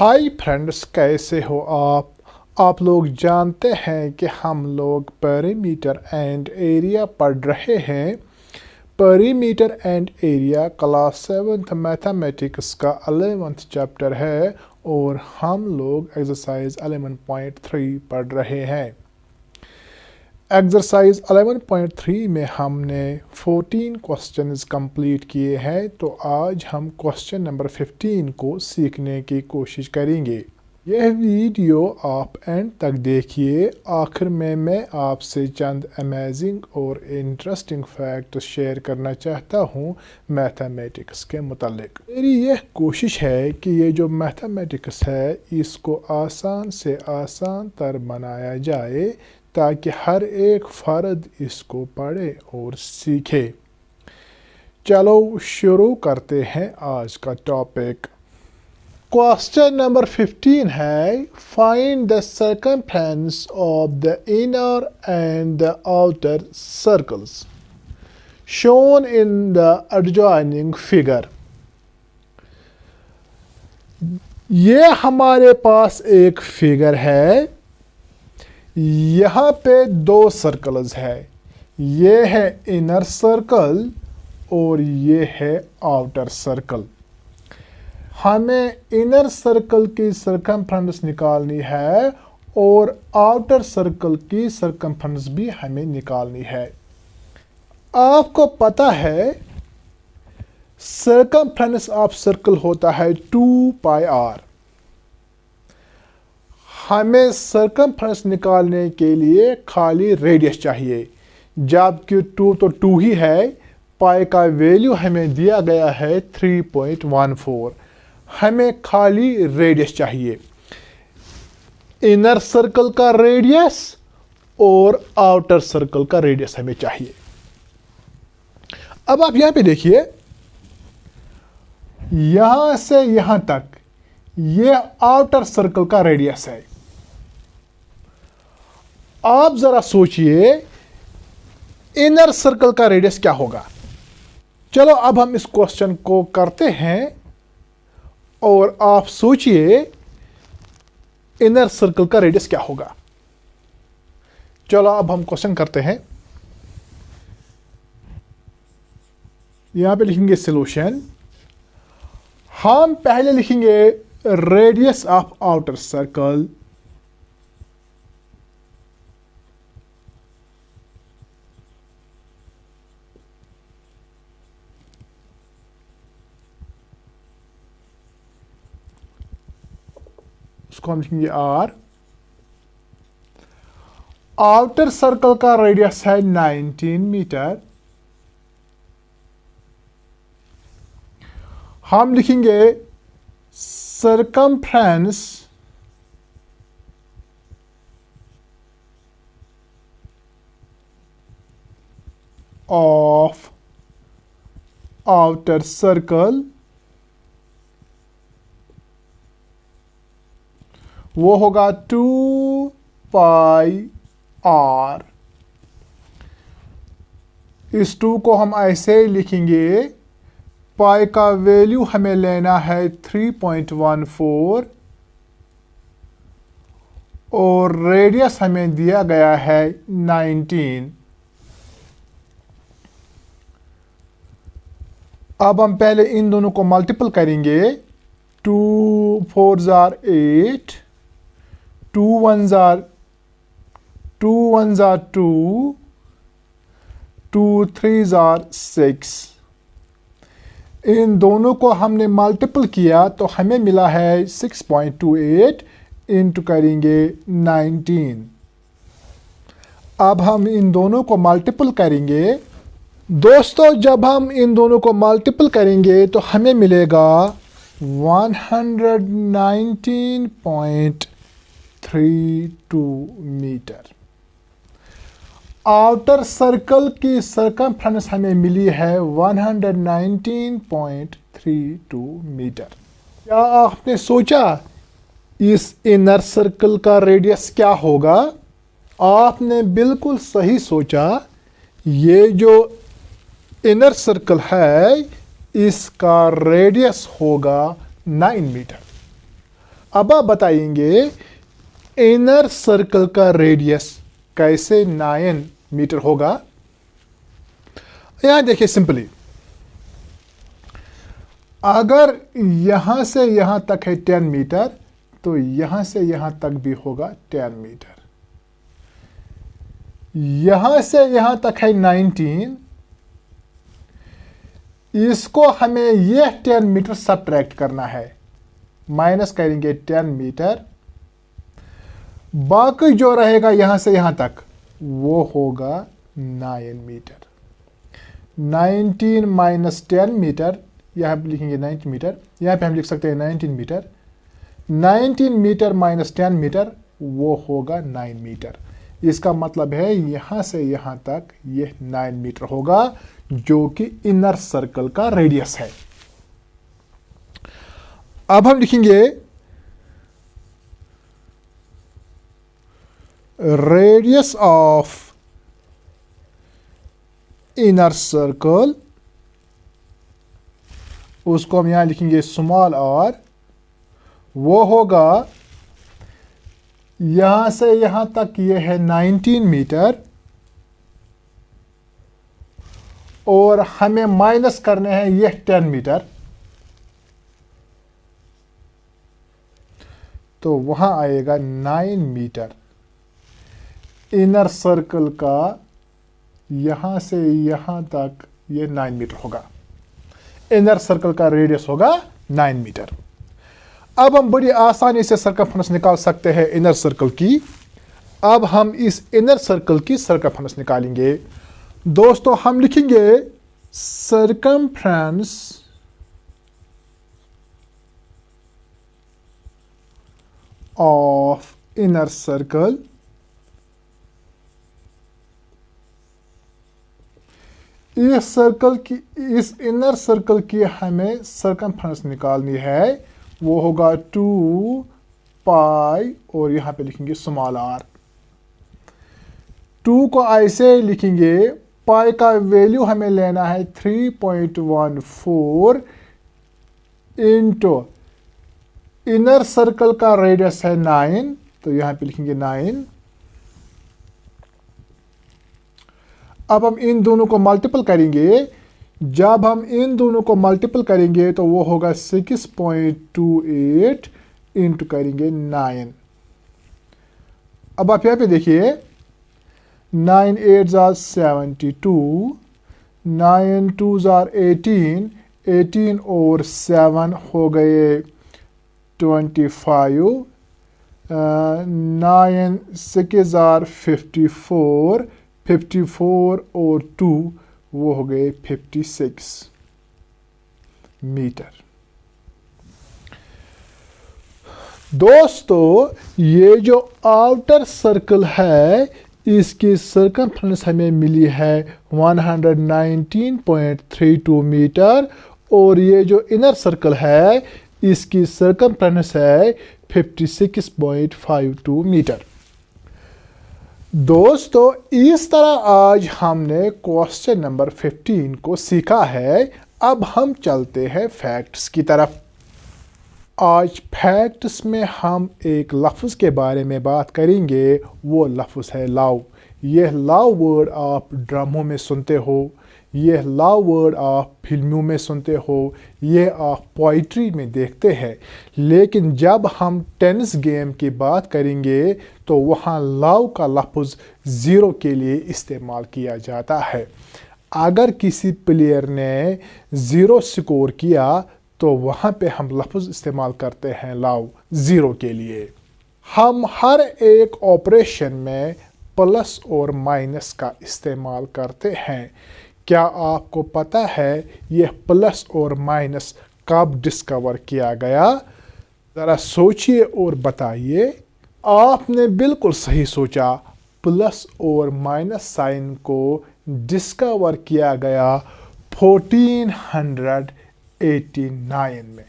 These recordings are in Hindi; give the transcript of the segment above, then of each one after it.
हाय फ्रेंड्स, कैसे हो आप लोग जानते हैं कि हम लोग पेरीमीटर एंड एरिया पढ़ रहे हैं। Perimeter and area class 7th mathematics का 11th चैप्टर है और हम लोग एक्सरसाइज 11.3 पढ़ रहे हैं। एक्सरसाइज 11.3 में हमने 14 क्वेश्चंस कंप्लीट किए हैं, तो आज हम क्वेश्चन नंबर 15 को सीखने की कोशिश करेंगे। यह वीडियो आप एंड तक देखिए। आखिर में मैं आपसे चंद अमेजिंग और इंटरेस्टिंग फैक्ट शेयर करना चाहता हूँ मैथमेटिक्स के मुतालिक। मेरी यह कोशिश है कि ये जो मैथमेटिक्स है इसको आसान से आसान तर बनाया जाए ताकि हर एक फ़र्द इसको पढ़े और सीखे। चलो शुरू करते हैं आज का टॉपिक। क्वेश्चन नंबर 15 है, find the circumference of the inner and the outer circles shown in the adjoining figure. ये हमारे पास एक फिगर है। यहाँ पे दो सर्कल्स है, ये है इनर सर्कल और ये है आउटर सर्कल। हमें इनर सर्कल की सर्कमफ्रेंस निकालनी है और आउटर सर्कल की सर्कमफ्रेंस भी हमें निकालनी है। आपको पता है सर्कमफ्रेंस ऑफ सर्कल होता है 2πr। हमें सर्कमफ्रेंस निकालने के लिए खाली रेडियस चाहिए, जबकि 2 तो 2 ही है। पाई का वैल्यू हमें दिया गया है 3.14। हमें खाली रेडियस चाहिए, इनर सर्कल का रेडियस और आउटर सर्कल का रेडियस हमें चाहिए। अब आप यहां पे देखिए, यहां से यहां तक ये आउटर सर्कल का रेडियस है। आप जरा सोचिए इनर सर्कल का रेडियस क्या होगा। चलो अब हम इस क्वेश्चन को करते हैं और आप सोचिए इनर सर्कल का रेडियस क्या होगा। चलो अब हम क्वेश्चन करते हैं। यहां पे लिखेंगे सॉल्यूशन। हम पहले लिखेंगे रेडियस ऑफ आउटर सर्कल उसको हम लिखेंगे r। आउटर सर्कल का रेडियस है 19 मीटर। हम लिखेंगे सर्कमफ्रेंस ऑफ आउटर सर्कल, वो होगा 2πr। इस 2 को हम ऐसे ही लिखेंगे। पाई का वैल्यू हमें लेना है 3.14 और रेडियस हमें दिया गया है 19। अब हम पहले इन दोनों को मल्टीपल करेंगे। 2 4 जार 8, 2 1 जार 2 1 जार 2, 2 3 जार 6। इन दोनों को हमने मल्टीपल किया तो हमें मिला है 6.28 इंटू करेंगे 19। अब हम इन दोनों को मल्टीपल करेंगे। दोस्तों, जब हम इन दोनों को मल्टीपल करेंगे तो हमें मिलेगा 119.32 मीटर। आउटर सर्कल की सर्कमफ्रेंस हमें मिली है 119.32 मीटर। क्या आपने सोचा इस इनर सर्कल का रेडियस क्या होगा? आपने बिल्कुल सही सोचा। ये जो इनर सर्कल है इसका रेडियस होगा 9 मीटर। अब आप बताएंगे इनर सर्कल का रेडियस कैसे 9 मीटर होगा। यहां देखिए सिंपली, अगर यहां से यहां तक है 10 मीटर तो यहां से यहां तक भी होगा 10 मीटर। यहां से यहां तक है 19, इसको हमें यह 10 मीटर सब्ट्रैक्ट करना है, माइनस करेंगे 10 मीटर, बाकी जो रहेगा यहां से यहां तक वो होगा 9 मीटर। 19 माइनस 10 मीटर, यहां पे लिखेंगे 90 मीटर, यहां पे हम लिख सकते हैं 19 मीटर। 19 मीटर माइनस 10 मीटर वो होगा 9 मीटर। इसका मतलब है यहां से यहां तक यह 9 मीटर होगा, जो कि इनर सर्कल का रेडियस है। अब हम लिखेंगे रेडियस ऑफ इनर सर्कल, उसको हम यहां लिखेंगे स्मॉल r, वो होगा यहां से यहां तक यह है 19 मीटर और हमें माइनस करने हैं यह 10 मीटर, तो वहां आएगा 9 मीटर। इनर सर्कल का यहां से यहां तक यह 9 मीटर होगा। इनर सर्कल का रेडियस होगा 9 मीटर। अब हम बड़ी आसानी से सर्कमफ्रेंस निकाल सकते हैं इनर सर्कल की। अब हम इस इनर सर्कल की सर्कमफ्रेंस निकालेंगे। दोस्तों हम लिखेंगे सर्कमफ्रेंस ऑफ इनर सर्कल इस इनर सर्कल की हमें सर्कमफ्रेंस निकालनी है, वो होगा 2 पाई और यहां पे लिखेंगे स्मॉल r। 2 को ऐसे लिखेंगे, पाई का वैल्यू हमें लेना है 3.14 इंटू इनर सर्कल का रेडियस है 9, तो यहां पे लिखेंगे 9। अब हम इन दोनों को मल्टीपल करेंगे। जब हम इन दोनों को मल्टीपल करेंगे तो वो होगा 6.28 इंटू करेंगे 9। अब आप यहाँ पे देखिए 9 8 जार 72, 9 2 जार 18, 18 और 7 हो गए 25, 9 6 जार 54, 54 और 2 वो हो गए 56 मीटर। दोस्तों ये जो आउटर सर्कल है इसकी सर्कमफ्रेंस हमें मिली है 119.32 मीटर और ये जो इनर सर्कल है इसकी सर्कमफ्रेंस है 56.52 मीटर। दोस्तों इस तरह आज हमने क्वेश्चन नंबर 15 को सीखा है। अब हम चलते हैं फैक्ट्स की तरफ। आज फैक्ट्स में हम एक लफ्ज़ के बारे में बात करेंगे, वो लफ्ज़ है लव। यह लव वर्ड आप ड्रामों में सुनते हो, यह लव वर्ड आप फिल्मों में सुनते हो, यह आप पोइट्री में देखते हैं, लेकिन जब हम टेनिस गेम की बात करेंगे तो वहाँ लव का लफ्ज़ ज़ीरो के लिए इस्तेमाल किया जाता है। अगर किसी प्लेयर ने ज़ीरो स्कोर किया तो वहाँ पे हम लफ्ज़ इस्तेमाल करते हैं लव ज़ीरो के लिए। हम हर एक ऑपरेशन में प्लस और माइनस का इस्तेमाल करते हैं। क्या आपको पता है यह प्लस और माइनस कब डिस्कवर किया गया? ज़रा सोचिए और बताइए। आपने बिल्कुल सही सोचा, प्लस और माइनस साइन को डिस्कवर किया गया 1489 में।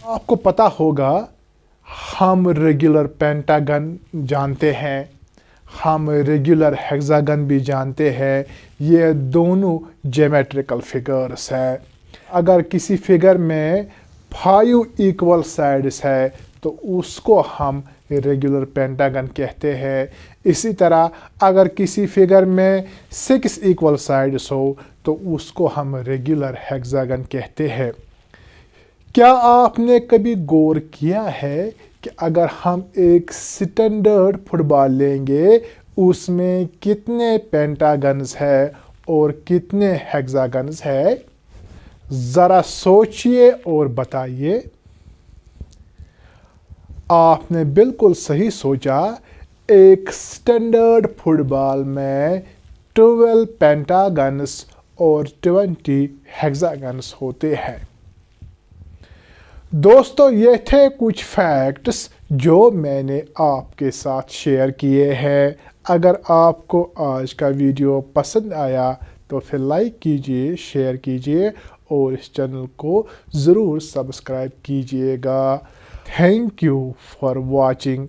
आपको पता होगा हम रेगुलर पेंटागन जानते हैं, हम रेगुलर हेक्सागन भी जानते हैं। ये दोनों ज्योमेट्रिकल फिगर्स है। अगर किसी फिगर में 5 इक्वल साइड्स है तो उसको हम रेगुलर पेंटागन कहते हैं। इसी तरह अगर किसी फिगर में 6 इक्वल साइड्स हो तो उसको हम रेगुलर हेक्सागन कहते हैं। क्या आपने कभी गौर किया है कि अगर हम एक स्टैंडर्ड फुटबॉल लेंगे उसमें कितने पेंटागन्स है और कितने हेक्सागन्स है? ज़रा सोचिए और बताइए। आपने बिल्कुल सही सोचा। एक स्टैंडर्ड फुटबॉल में 12 पेंटागन्स और 20 हेक्सागन्स होते हैं। दोस्तों, ये थे कुछ फैक्ट्स जो मैंने आपके साथ शेयर किए हैं। अगर आपको आज का वीडियो पसंद आया तो फिर लाइक कीजिए, शेयर कीजिए और इस चैनल को ज़रूर सब्सक्राइब कीजिएगा। Thank you for watching.